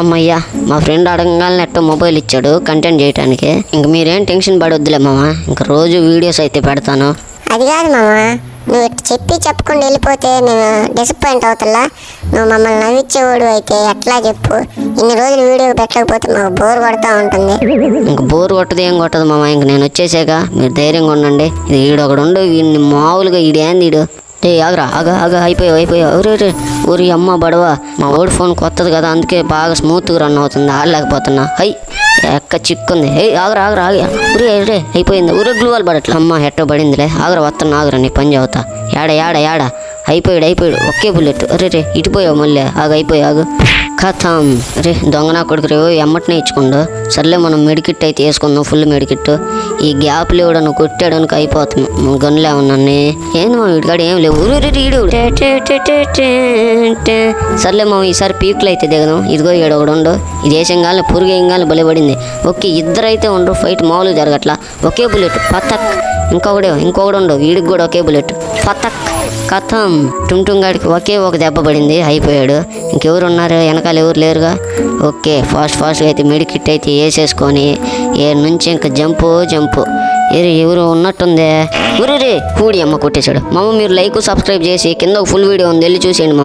అమ్మయ్యా, మా ఫ్రెండ్ అడగగానే నెట్ మొబైల్ ఇచ్చాడు కంటెంట్ చేయడానికి. ఇంక మీరేం టెన్షన్ పడొద్దులే మామ, ఇంక రోజు వీడియోస్ అయితే పెడతాను. అది కాదు మామ, నువ్వు ఇట్లా చెప్పకుండా వెళ్ళిపోతే నేను డిసప్పాయింట్ అవుతున్నా. నువ్వు మమ్మల్ని నవ్వించేవాడు అయితే ఎట్లా చెప్పు. ఇన్ని రోజులు వీడియో పెట్టకపోతే మాకు బోర్ కొడతా ఉంటుంది. ఇంక బోర్ కొట్టదు ఏం కొట్టదు మామ, ఇంక నేను వచ్చేసాక మీరు ధైర్యంగా ఉండండి. ఇది ఈడొకడుండు, వీడిని మామూలుగా ఈడేంది ఈడు. ఆగరా ఆగా అయిపోయావు ఊరి అమ్మ బడవా. మా ఓడి ఫోన్ కొత్తది కదా, అందుకే బాగా స్మూత్గా రన్ అవుతుంది. ఆడలేకపోతున్నా. ఎక్క చిక్కుంది. ఆగరా ఊరే అయిపోయింది. ఊరే గ్లూవాల్ పడట్లే. అమ్మ ఎట్టో పడిందిలే. ఆగరా వస్తున్నా, ఆగరా నీ పని చదువుతా. యాడ అయిపోయాడు. ఒకే బుల్లెట్. రే ఇటుపోయావు మళ్ళీ. ఆగు కథం. రే దొంగనా కొడుకు రేవు ఎమ్మటినే ఇచ్చుకోండు. సర్లే మనం మెడికిట్ అయితే వేసుకుందాం, ఫుల్ మెడికిట్. ఈ గ్యాప్లు ఇవ్వడా నువ్వు కొట్టాడానికి అయిపోతుంది. గన్లే ఉన్నాను. ఏంది మా వీడికాడు ఏం లేవు. సర్లే మా ఈసారి పీక్లు అయితే దిగదాం. ఇదిగో ఏడొకడు. ఇది వేసంగానే పురుగు ఏంగానే బలిపడింది. ఓకే ఇద్దరైతే ఉండరు, ఫైట్ మామూలుగా జరగట్లా. ఒకే బుల్లెట్ పతక్. ఇంకొకడు ఉండవు, వీడికి కూడా ఒకే బుల్లెట్ పతక్. కథం. టుంగాడికి ఒకే ఒక దెబ్బ పడింది, అయిపోయాడు. ఇంకెవరు ఉన్నారు వెనకాల, ఎవరు లేరుగా. ఓకే ఫాస్ట్గా అయితే మెడికిట్ అయితే వేసేసుకొని ఏ నుంచి ఇంకా జంపు. ఎవరు ఉన్నట్టుందే. ఊరే కూడి అమ్మ కొట్టేశాడు. మామ మీరు లైక్ సబ్స్క్రైబ్ చేసి కింద ఒక ఫుల్ వీడియో ఉంది, వెళ్ళి చూసేయండి.